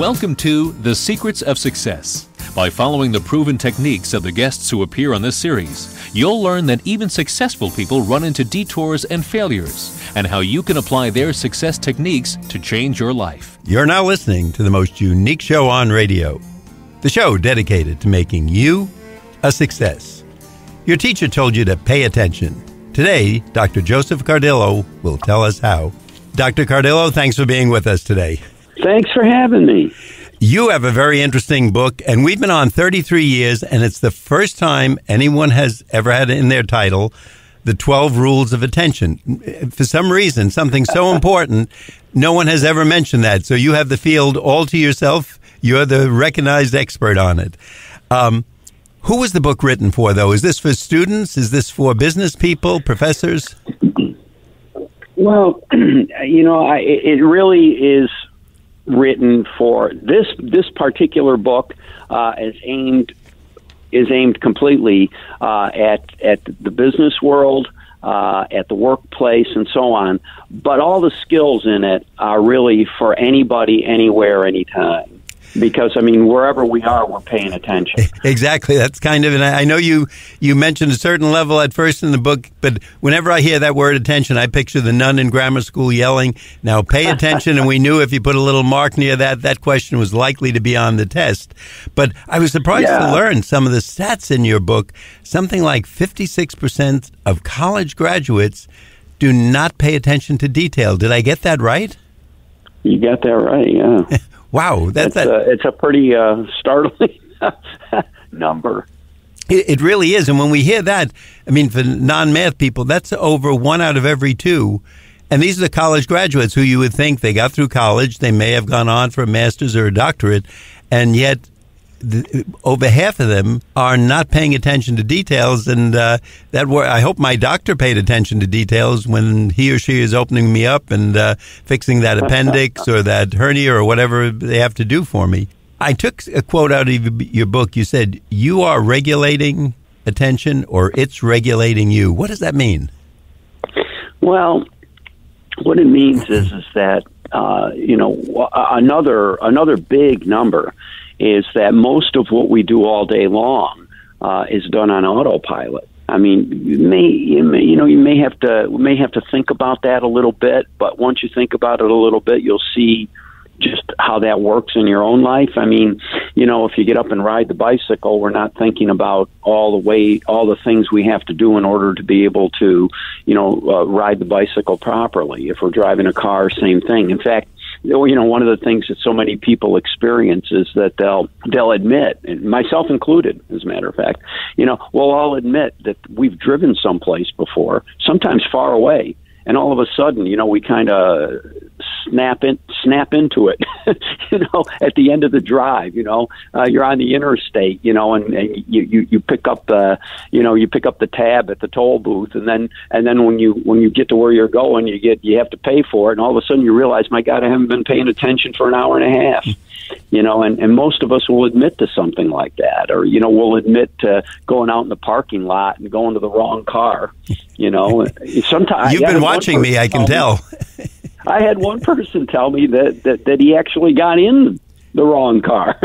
Welcome to The Secrets of Success. By following the proven techniques of the guests who appear on this series, you'll learn that even successful people run into detours and failures, and how you can apply their success techniques to change your life. You're now listening to the most unique show on radio, the show dedicated to making you a success. Your teacher told you to pay attention. Today, Dr. Joseph Cardillo will tell us how. Dr. Cardillo, thanks for being with us today. Thanks for having me. You have a very interesting book, and we've been on 33 years, and it's the first time anyone has ever had in their title the 12 Rules of Attention. For some reason, something so important, no one has ever mentioned that. So you have the field all to yourself. You're the recognized expert on it. Who was the book written for, though? Is this for students? Is this for business people, professors? Well, it really is written for this particular book. Is aimed completely at the business world, at the workplace, and so on. But all the skills in it are really for anybody, anywhere, anytime. Because, wherever we are, we're paying attention. Exactly. That's kind of, and I know you mentioned a certain level at first in the book, but whenever I hear that word attention, I picture the nun in grammar school yelling, now pay attention, and we knew if you put a little mark near that question was likely to be on the test. But I was surprised to learn some of the stats in your book. Something like 56% of college graduates do not pay attention to detail. Did I get that right? You got that right, yeah. Wow, it's a pretty startling number. It really is. And when we hear that, for non-math people, that's over 1 out of every 2. And these are the college graduates who you would think they got through college. They may have gone on for a master's or a doctorate, and yet over half of them are not paying attention to details. And I hope my doctor paid attention to details when he or she is opening me up and fixing that appendix or that hernia or whatever they have to do for me. I took a quote out of your book. You said, you are regulating attention, or it's regulating you. What does that mean? Well, what it means is that, another big number is that most of what we do all day long is done on autopilot. You may have to think about that a little bit, but once you think about it a little bit, you'll see just how that works in your own life. If you get up and ride the bicycle, we're not thinking about all the things we have to do in order to be able to, ride the bicycle properly. If we're driving a car, same thing. In fact, one of the things that so many people experience is that they'll admit, and myself included, as a matter of fact, we'll all admit that we've driven someplace before, sometimes far away, and all of a sudden, we kind of snap into it, at the end of the drive, you're on the interstate, and you pick up the tab at the toll booth, and then when you get to where you're going, you have to pay for it, and all of a sudden you realize, my God, I haven't been paying attention for an hour and a half. And most of us will admit to something like that, or, we'll admit to going out in the parking lot and going to the wrong car, Sometimes you've been watching me, I can tell. I had one person tell me that he actually got in the wrong car.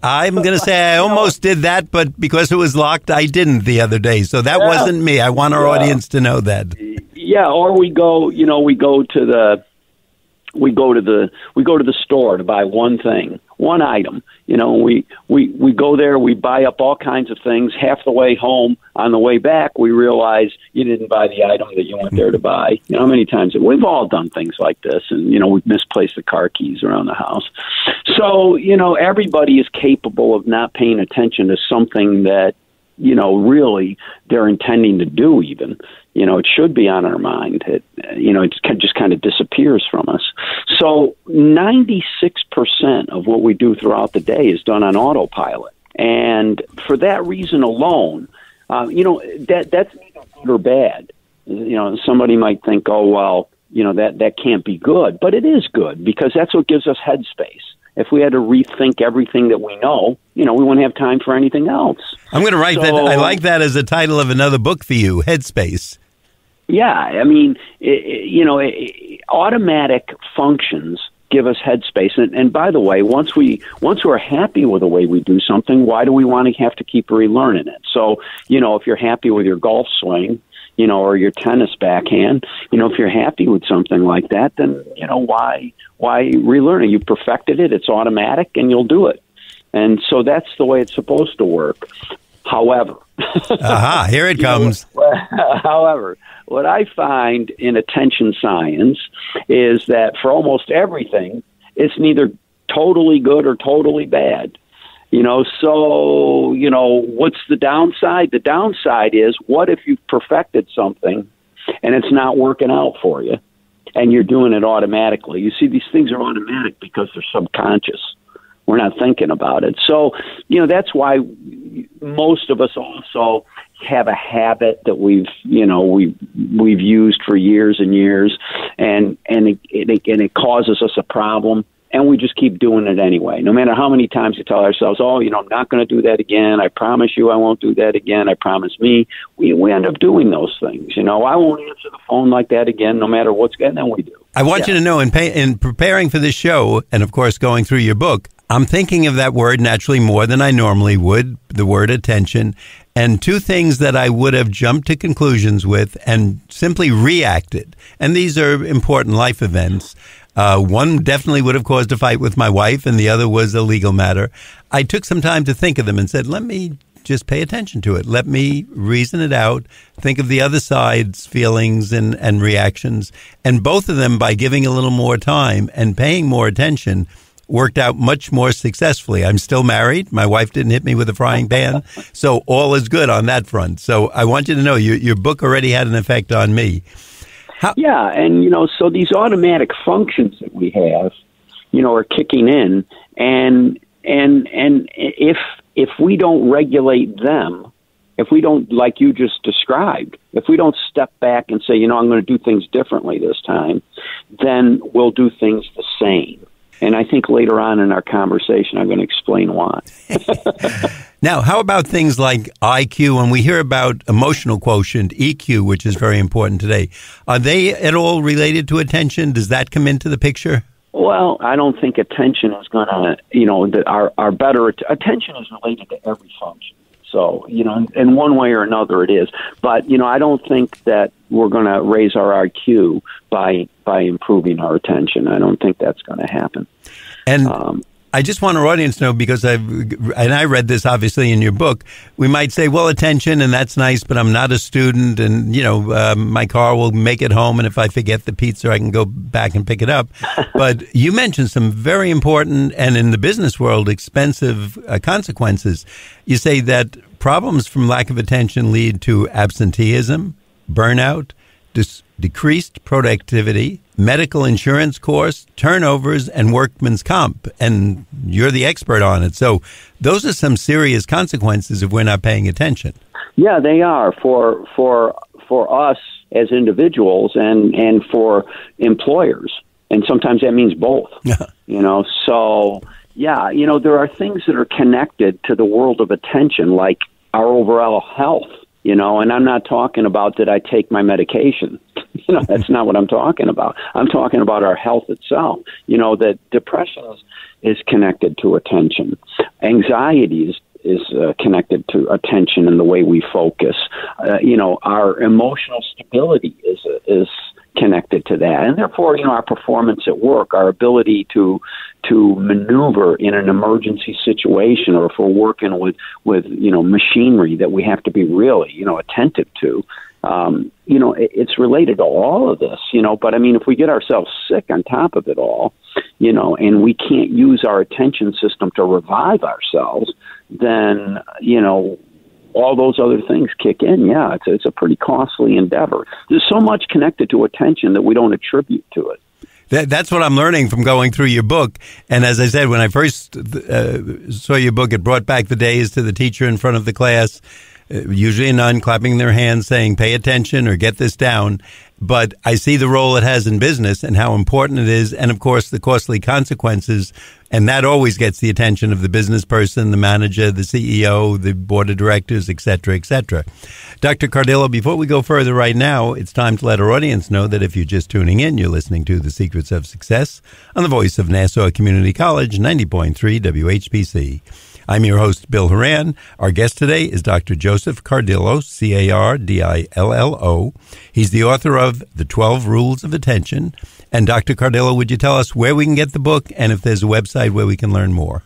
I'm going to say I almost did that, but because it was locked, I didn't the other day. So that wasn't me. I want our audience to know that. Yeah, or we go to the store to buy one thing, one item. We go there, we buy up all kinds of things. Half the way home, on the way back, we realize you didn't buy the item that you went there to buy. How many times we've all done things like this, and we've misplaced the car keys around the house. So everybody is capable of not paying attention to something that really they're intending to do. Even it should be on our mind. It just kind of disappears from us. So 96% of what we do throughout the day is done on autopilot. And for that reason alone, that's neither good or bad. Somebody might think, oh, well, that can't be good. But it is good, because that's what gives us headspace. If we had to rethink everything that we know, we wouldn't have time for anything else. I'm going to write that. I like that as the title of another book for you, Headspace. Yeah, automatic functions give us headspace. And by the way, once we're happy with the way we do something, why do we want to have to keep relearning it? So, if you're happy with your golf swing, or your tennis backhand, if you're happy with something like that, then, why relearn it? You perfected it. It's automatic and you'll do it. And so that's the way it's supposed to work. However, here it comes. However, what I find in attention science is that for almost everything, it's neither totally good or totally bad. So, what's the downside? The downside is, what if you've perfected something and it's not working out for you and you're doing it automatically? You see, these things are automatic because they're subconscious. We're not thinking about it. So, that's why most of us also have a habit that we've used for years and years, and it causes us a problem, and we just keep doing it anyway. No matter how many times we tell ourselves, I'm not going to do that again. I promise you I won't do that again. I promise me. We end up doing those things. I won't answer the phone like that again, no matter what's going on. And then we do. I want you to know, in preparing for this show, and of course going through your book, I'm thinking of that word naturally more than I normally would, the word attention, and two things that I would have jumped to conclusions with and simply reacted. And these are important life events. One definitely would have caused a fight with my wife, and the other was a legal matter. I took some time to think of them and said, let me just pay attention to it. Let me reason it out, think of the other side's feelings and reactions. And both of them, by giving a little more time and paying more attention, worked out much more successfully. I'm still married. My wife didn't hit me with a frying pan. So all is good on that front. So I want you to know your book already had an effect on me. Yeah, and, so these automatic functions that we have, are kicking in. And if we don't regulate them, if we don't, like you just described, if we don't step back and say, I'm going to do things differently this time, then we'll do things the same. And I think later on in our conversation, I'm going to explain why. Now, how about things like IQ? When we hear about emotional quotient, EQ, which is very important today, are they at all related to attention? Does that come into the picture? Well, I don't think attention is going to, our better attention is related to every function. So, in one way or another it is. But, I don't think that we're going to raise our IQ by improving our attention. I don't think that's going to happen. And I just want our audience to know, because I read this obviously in your book, we might say, well, attention, and that's nice, but I'm not a student, and, my car will make it home, and if I forget the pizza, I can go back and pick it up. But you mentioned some very important, and in the business world, expensive consequences. You say that problems from lack of attention lead to absenteeism, burnout, decreased productivity, medical insurance costs, turnovers, and workman's comp. And you're the expert on it. So those are some serious consequences if we're not paying attention. Yeah, they are for us as individuals and for employers. And sometimes that means both. So, there are things that are connected to the world of attention, like our overall health. And I'm not talking about did I take my medication. That's not what I'm talking about. I'm talking about our health itself. That depression is connected to attention. Anxiety is connected to attention and the way we focus. Our emotional stability is connected to that. And therefore, our performance at work, our ability to maneuver in an emergency situation, or if we're working with machinery that we have to be really, attentive to, it's related to all of this, but if we get ourselves sick on top of it all, and we can't use our attention system to revive ourselves, then, all those other things kick in. Yeah, it's a pretty costly endeavor. There's so much connected to attention that we don't attribute to it. That's what I'm learning from going through your book. And as I said, when I first saw your book, it brought back the days to the teacher in front of the class. usually a nun clapping their hands saying, pay attention or get this down. But I see the role it has in business and how important it is, and of course the costly consequences, and that always gets the attention of the business person, the manager, the CEO, the board of directors, et cetera, et cetera. Dr. Cardillo, before we go further right now, it's time to let our audience know that if you're just tuning in, you're listening to The Secrets of Success on the voice of Nassau Community College, 90.3 WHPC. I'm your host, Bill Horan. Our guest today is Dr. Joseph Cardillo, Cardillo. He's the author of The 12 Rules of Attention. And Dr. Cardillo, would you tell us where we can get the book and if there's a website where we can learn more?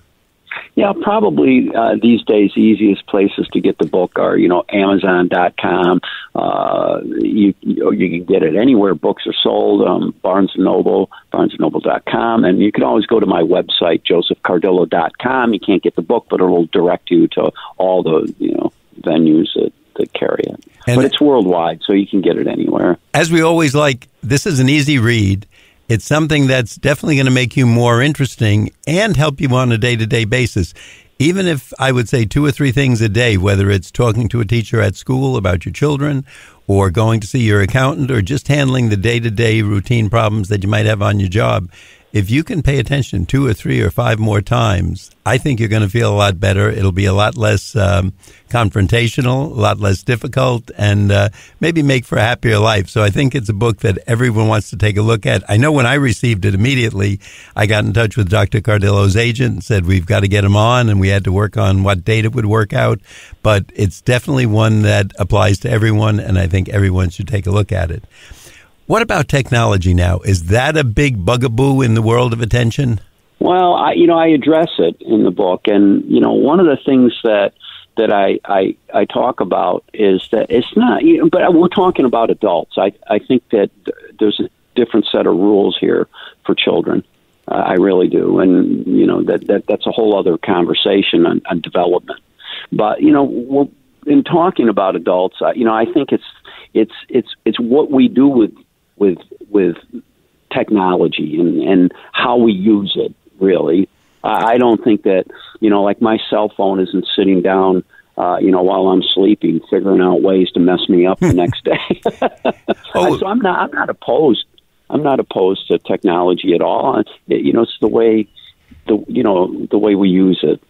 Yeah, probably these days the easiest places to get the book are, Amazon.com. You can get it anywhere books are sold, Barnes & Noble, BarnesandNoble.com. And you can always go to my website, josephcardillo.com. You can't get the book, but it will direct you to all the, venues that carry it. But it's worldwide, so you can get it anywhere. As we always like, this is an easy read. It's something that's definitely going to make you more interesting and help you on a day-to-day basis. Even if I would say 2 or 3 things a day, whether it's talking to a teacher at school about your children or going to see your accountant or just handling the day-to-day routine problems that you might have on your job, if you can pay attention 2 or 3 or 5 more times, I think you're going to feel a lot better. It'll be a lot less confrontational, a lot less difficult, and maybe make for a happier life. So I think it's a book that everyone wants to take a look at. I know when I received it immediately, I got in touch with Dr. Cardillo's agent and said we've got to get him on, and we had to work on what date it would work out. But it's definitely one that applies to everyone, and I think everyone should take a look at it. What about technology now? Is that a big bugaboo in the world of attention? Well, I address it in the book, and one of the things that I talk about is that it's not. But we're talking about adults. I think that there's a different set of rules here for children. I really do, and that's a whole other conversation on development. But in talking about adults, I think it's what we do with technology and how we use it, really. I don't think that, like my cell phone isn't sitting down, while I'm sleeping, figuring out ways to mess me up the next day. So I'm not opposed. I'm not opposed to technology at all. It's the way we use it.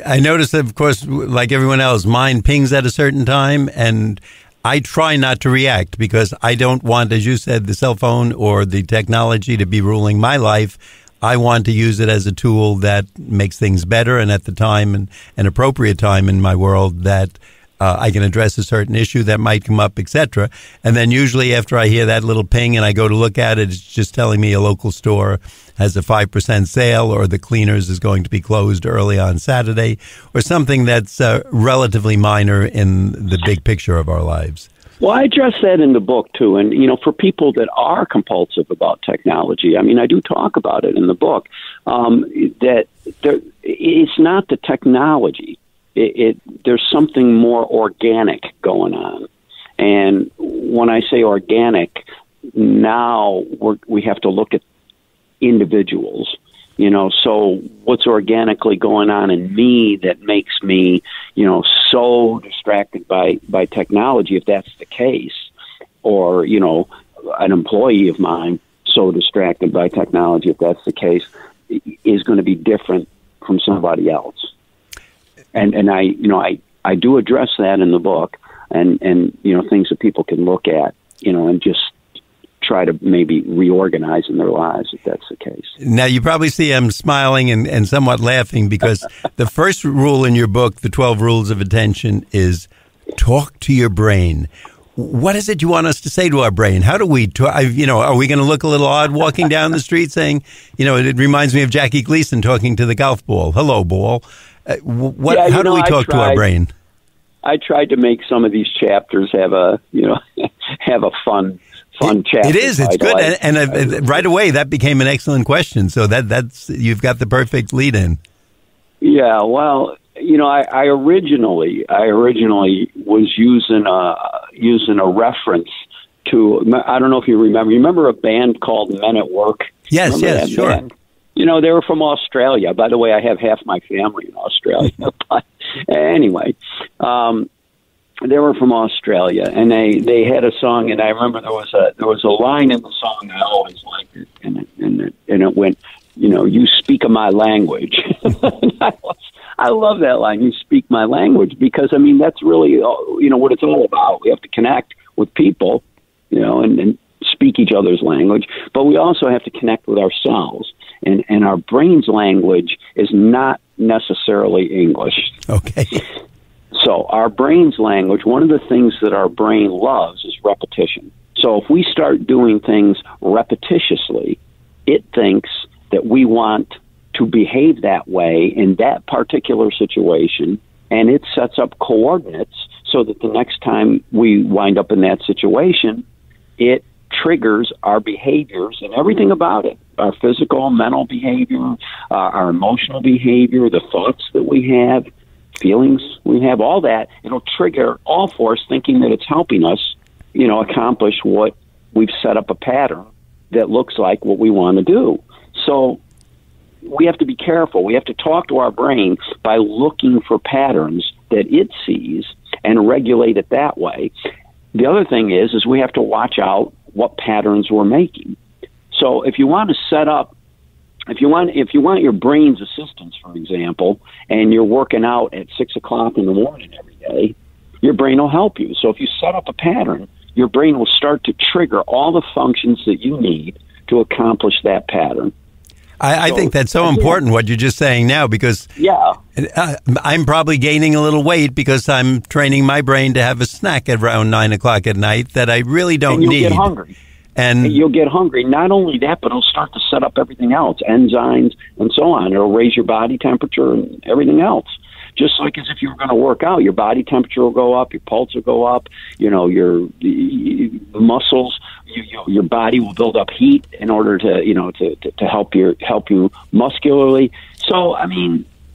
I noticed that, of course, like everyone else, mine pings at a certain time, and I try not to react because I don't want, as you said, the cell phone or the technology to be ruling my life. I want to use it as a tool that makes things better, and at the time and an appropriate time in my world that I can address a certain issue that might come up, etc. And then usually after I hear that little ping and I go to look at it, it's just telling me a local store has a 5% sale, or the cleaners is going to be closed early on Saturday, or something that's relatively minor in the big picture of our lives. Well, I address that in the book, too. And, for people that are compulsive about technology, I do talk about it in the book, that it's not the technology. There's something more organic going on. And when I say organic, now we have to look at individuals. So what's organically going on in me that makes me, so distracted by technology, if that's the case, or, an employee of mine so distracted by technology, if that's the case, is going to be different from somebody else. And I do address that in the book, and things that people can look at, and just try to maybe reorganize in their lives if that's the case. Now, you probably see I'm smiling and somewhat laughing because the first rule in your book, The 12 Rules of Attention, is talk to your brain. What is it you want us to say to our brain? How do we talk? Are we going to look a little odd walking down the street saying, it reminds me of Jackie Gleason talking to the golf ball. Hello, ball. How do we talk to our brain? I tried to make some of these chapters have a fun chapter. It is. It's good. And right away, that became an excellent question. So that's you've got the perfect lead in. Yeah. Well, I originally was using a reference to, I don't know if you remember. You remember a band called Men at Work? Yes, sure. Band? They were from Australia. By the way, I have half my family in Australia. But anyway, They were from Australia, and they had a song, and I remember there was a line in the song I always liked it, and it went, you speak of my language. I love that line, you speak my language, because that's really what it's all about. We have to connect with people, and speak each other's language, but we also have to connect with ourselves, and our brain's language is not necessarily English. Okay. So our brain's language, one of the things that our brain loves is repetition. So if we start doing things repetitiously, it thinks that we want to behave that way in that particular situation, and it sets up coordinates so that the next time we wind up in that situation, it triggers our behaviors and everything about it, our physical, mental behavior, our emotional behavior, the thoughts that we have, feelings we have, all that. It'll trigger all for us, thinking that it's helping us, accomplish what we've set up a pattern that looks like what we want to do. So we have to be careful. We have to talk to our brain by looking for patterns that it sees and regulate it that way. The other thing is we have to watch out what patterns we're making. So if you want to set up, if you want your brain's assistance, for example, and you're working out at 6 o'clock in the morning every day, your brain will help you. So if you set up a pattern, your brain will start to trigger all the functions that you need to accomplish that pattern. I think that's so important, what you're just saying now, because I'm probably gaining a little weight because I'm training my brain to have a snack at around 9 o'clock at night that I really don't need. And you'll get hungry. And you'll get hungry. Not only that, but it'll start to set up everything else, enzymes and so on. It'll raise your body temperature and everything else. Just like as if you were going to work out, your body temperature will go up, your pulse will go up, your muscles, your body will build up heat in order to help you muscularly. So,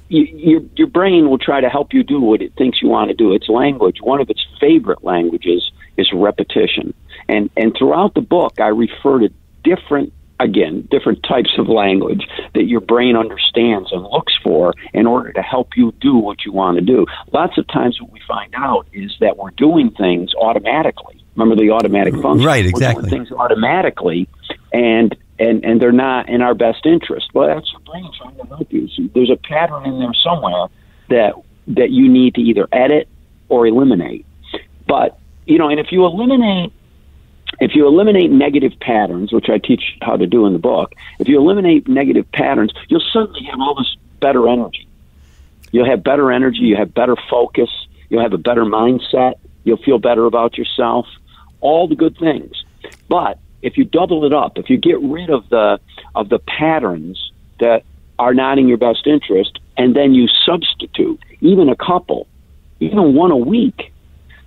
your brain will try to help you do what it thinks you want to do. Its language, one of its favorite languages, is repetition. And throughout the book, I refer to different types of language that your brain understands and looks for in order to help you do what you want to do. Lots of times what we find out is that we're doing things automatically. Remember the automatic function? Right, exactly. We're doing things automatically, and they're not in our best interest. Well, that's your brain trying to help you. So there's a pattern in there somewhere that you need to either edit or eliminate. But, and if you eliminate negative patterns, which I teach how to do in the book, if you eliminate negative patterns, you'll suddenly have all this better energy. You'll have better energy, you have better focus, you'll have a better mindset, you'll feel better about yourself, all the good things. But if you double it up, if you get rid of the patterns that are not in your best interest, and then you substitute, even a couple, even one a week,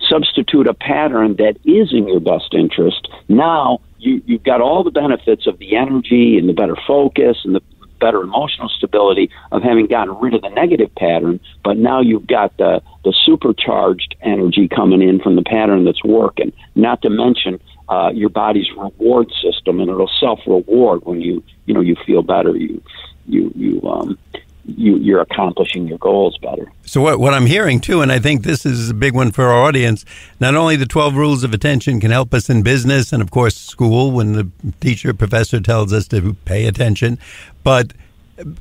substitute a pattern that is in your best interest, now you've got all the benefits of the energy and the better focus and the better emotional stability of having gotten rid of the negative pattern, but now you've got the supercharged energy coming in from the pattern that's working, not to mention your body's reward system, and it'll self-reward when you feel better, you're accomplishing your goals better. So what I'm hearing, too, and I think this is a big one for our audience, not only the 12 rules of attention can help us in business and, of course, school when the professor tells us to pay attention, but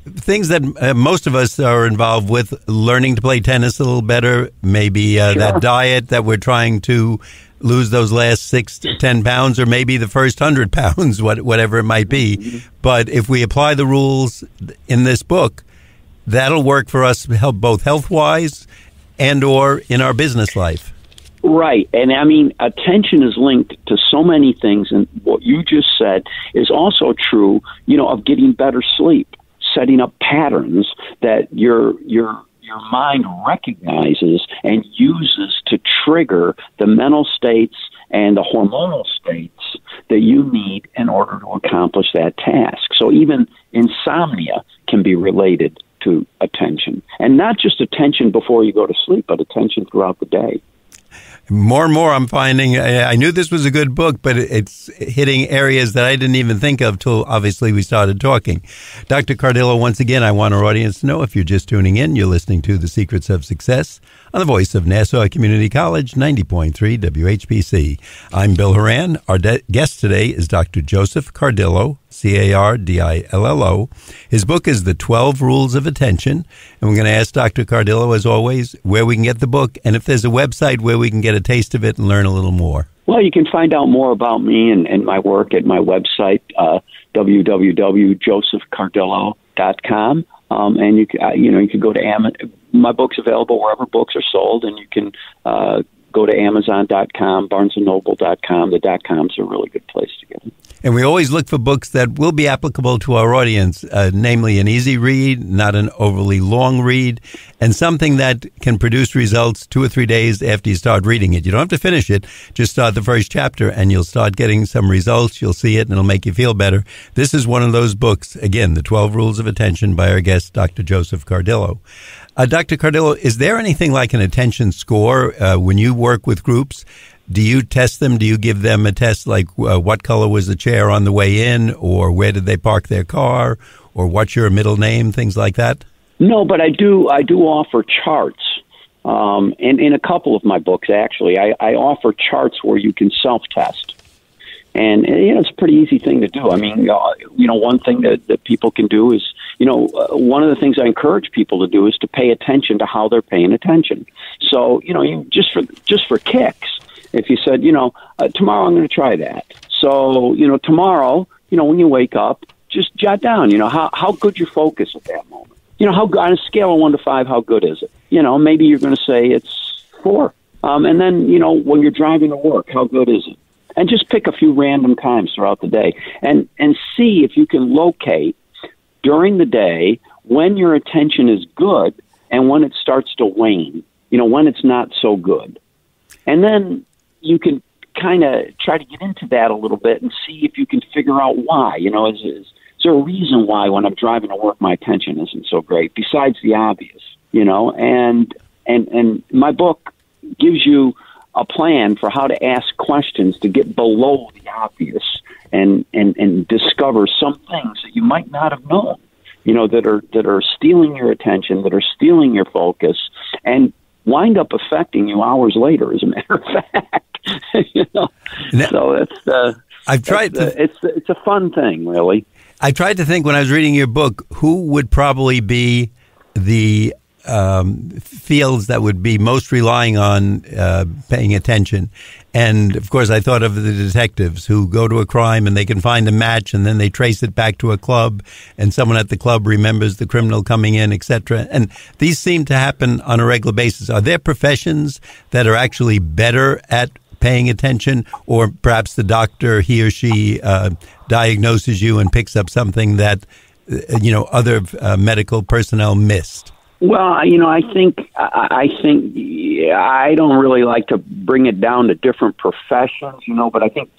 things that most of us are involved with, learning to play tennis a little better, maybe that diet that we're trying to lose those last 6 to 10 pounds, or maybe the first 100 pounds, whatever it might be. Mm-hmm. But if we apply the rules in this book, that'll work for us, help both health-wise and or in our business life. Right. And attention is linked to so many things. And what you just said is also true, of getting better sleep, setting up patterns that your mind recognizes and uses to trigger the mental states and the hormonal states that you need in order to accomplish that task. So even insomnia can be related to attention, and not just attention before you go to sleep, but attention throughout the day. More and more I'm finding, I knew this was a good book, but it's hitting areas that I didn't even think of till obviously we started talking. Dr. Cardillo, once again, I want our audience to know, if you're just tuning in, you're listening to The Secrets of Success on the voice of Nassau Community College, 90.3 WHPC. I'm Bill Horan. Our guest today is Dr. Joseph Cardillo, Cardillo. His book is The 12 Rules of Attention. And we're going to ask Dr. Cardillo, as always, where we can get the book and if there's a website where we can get a taste of it and learn a little more. Well, you can find out more about me and my work at my website, www.josephcardillo.com. And you can go to Amazon. My book's available wherever books are sold, and you can go to Amazon.com, BarnesandNoble.com. The .coms are a really good place to get them. And we always look for books that will be applicable to our audience, namely an easy read, not an overly long read, and something that can produce results 2 or 3 days after you start reading it. You don't have to finish it. Just start the first chapter, and you'll start getting some results. You'll see it, and it'll make you feel better. This is one of those books, again, The 12 Rules of Attention by our guest, Dr. Joseph Cardillo. Dr. Cardillo, is there anything like an attention score when you work with groups? Do you test them? Do you give them a test like what color was the chair on the way in, or where did they park their car, or what's your middle name, things like that? No, but I do offer charts. And in a couple of my books, actually, I offer charts where you can self-test. And it's a pretty easy thing to do. I mean, one thing that people can do is, one of the things I encourage people to do is to pay attention to how they're paying attention. So, just for kicks, if you said, tomorrow I'm going to try that. So, tomorrow, when you wake up, just jot down, how good your focus at that moment. How on a scale of 1 to 5, how good is it? Maybe you're going to say it's 4. And then, when you're driving to work, how good is it? And just pick a few random times throughout the day and see if you can locate during the day when your attention is good and when it starts to wane, when it's not so good. And then you can kind of try to get into that a little bit and see if you can figure out why. Is there a reason why when I'm driving to work my attention isn't so great besides the obvious, and my book gives you a plan for how to ask questions to get below the obvious and discover some things that you might not have known, that are stealing your attention, that are stealing your focus, and wind up affecting you hours later, as a matter of fact. Now, so it's a fun thing, really. I tried to think when I was reading your book, who would probably be the fields that would be most relying on paying attention. And, of course, I thought of the detectives who go to a crime and they can find a match and then they trace it back to a club and someone at the club remembers the criminal coming in, etc. And these seem to happen on a regular basis. Are there professions that are actually better at paying attention, or perhaps the doctor, he or she, diagnoses you and picks up something that, other medical personnel missed? Well, I think I don't really like to bring it down to different professions, but I think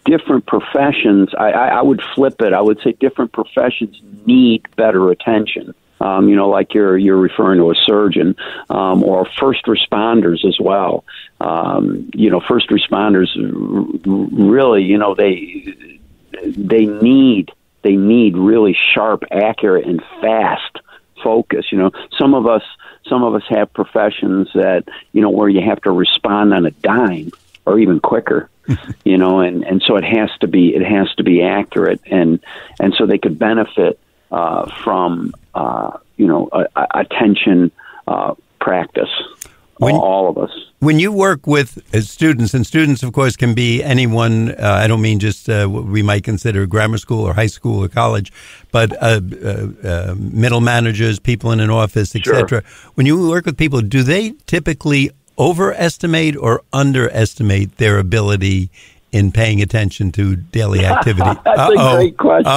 different professions, I would flip it. I would say different professions need better attention. Like you're referring to a surgeon, or first responders as well. First responders really, they need really sharp, accurate, and fast focus. Some of us have professions that, where you have to respond on a dime or even quicker, and so it has to be accurate, and so they could benefit from attention practice. All of us. When you work with students, and students, of course, can be anyone, I don't mean just what we might consider grammar school or high school or college, but middle managers, people in an office, etc. Sure. When you work with people, do they typically overestimate or underestimate their ability in paying attention to daily activity? That's a great question.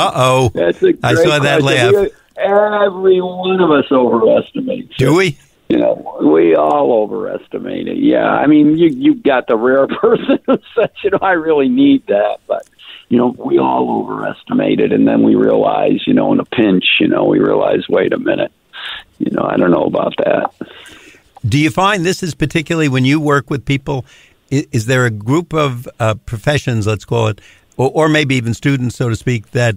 That's a great I saw that question. laugh. Every one of us overestimates. Do we? We all overestimate it. Yeah, I mean, you've got the rare person who says, I really need that, but we all overestimate it, and then we realize, in a pinch, we realize, wait a minute, I don't know about that. Do you find this is particularly when you work with people, is there a group of professions, let's call it, or maybe even students, so to speak, that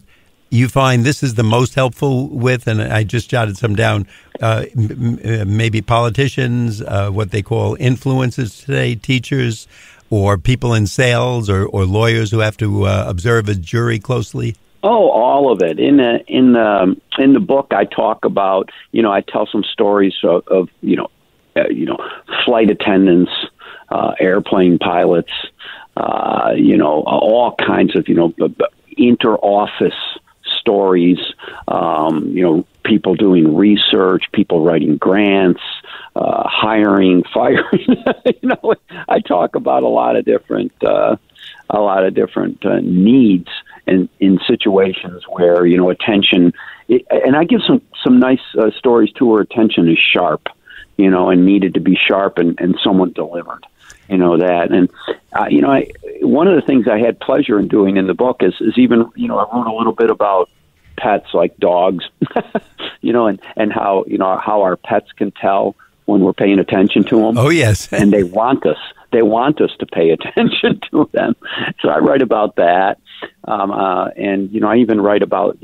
you find this is the most helpful with? And I just jotted some down. Maybe politicians, what they call influencers today, teachers, or people in sales, or lawyers who have to observe a jury closely. Oh, all of it. In the book, I talk about, I tell some stories of flight attendants, airplane pilots, all kinds of, inter-office stories, people doing research, people writing grants, hiring, firing. I talk about a lot of different needs in situations where, attention, and I give some nice stories too where attention is sharp, and needed to be sharp, and someone delivered, that. And, one of the things I had pleasure in doing in the book is even, I wrote a little bit about pets like dogs, and how, how our pets can tell when we're paying attention to them. Oh, yes. And they want us to pay attention to them. So I write about that. And, I even write about,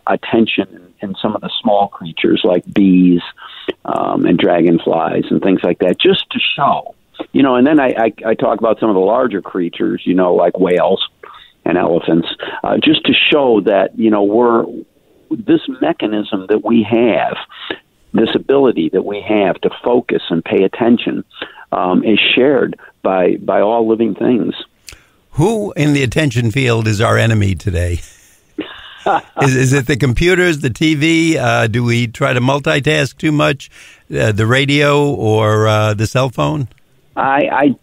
attention in some of the small creatures like bees, and dragonflies and things like that, just to show, and then I talk about some of the larger creatures, like whales and elephants, just to show that, this mechanism that we have, this ability that we have to focus and pay attention, is shared by all living things. Who in the attention field is our enemy today? Is it the computers, the TV? Do we try to multitask too much? The radio or the cell phone? I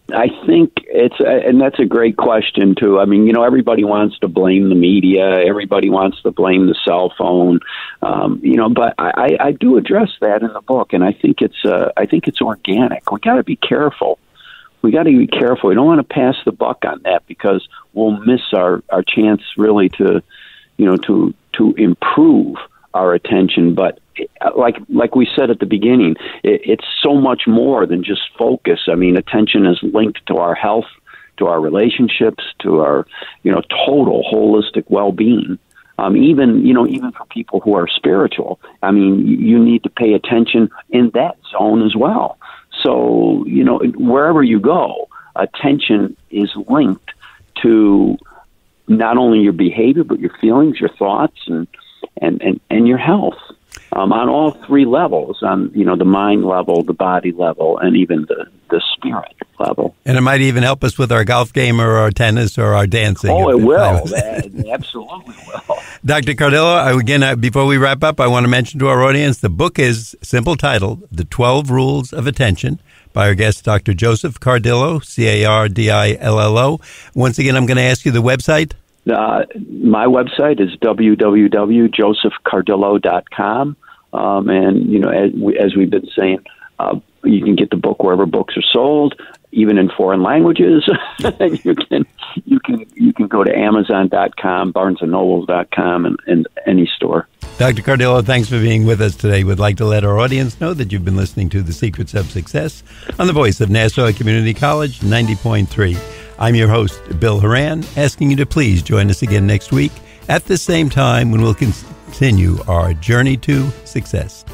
think and that's a great question too. I mean, everybody wants to blame the media, everybody wants to blame the cell phone, but I do address that in the book, and I think it's organic. We got to be careful. We got to be careful. We don't want to pass the buck on that, because we'll miss our chance really to improve our attention. But like we said at the beginning, it's so much more than just focus. I mean, attention is linked to our health, to our relationships, to our, total holistic well-being. Even for people who are spiritual, I mean, you need to pay attention in that zone as well. So, wherever you go, attention is linked to not only your behavior, but your feelings, your thoughts, and your health, on all three levels, on, the mind level, the body level, and even the spirit level. And it might even help us with our golf game or our tennis or our dancing. Oh, it will. It absolutely will. Dr. Cardillo, again, before we wrap up, I want to mention to our audience, the book is simple titled, The 12 Rules of Attention, by our guest, Dr. Joseph Cardillo, Cardillo. Once again, I'm going to ask you the website. My website is www.josephcardillo.com. And, as we've been saying, you can get the book wherever books are sold, even in foreign languages. you can go to Amazon.com, BarnesandNobles.com, and any store. Dr. Cardillo, thanks for being with us today. We'd like to let our audience know that you've been listening to The Secrets of Success on the voice of Nassau Community College, 90.3. I'm your host, Bill Horan, asking you to please join us again next week at the same time when we'll continue our journey to success.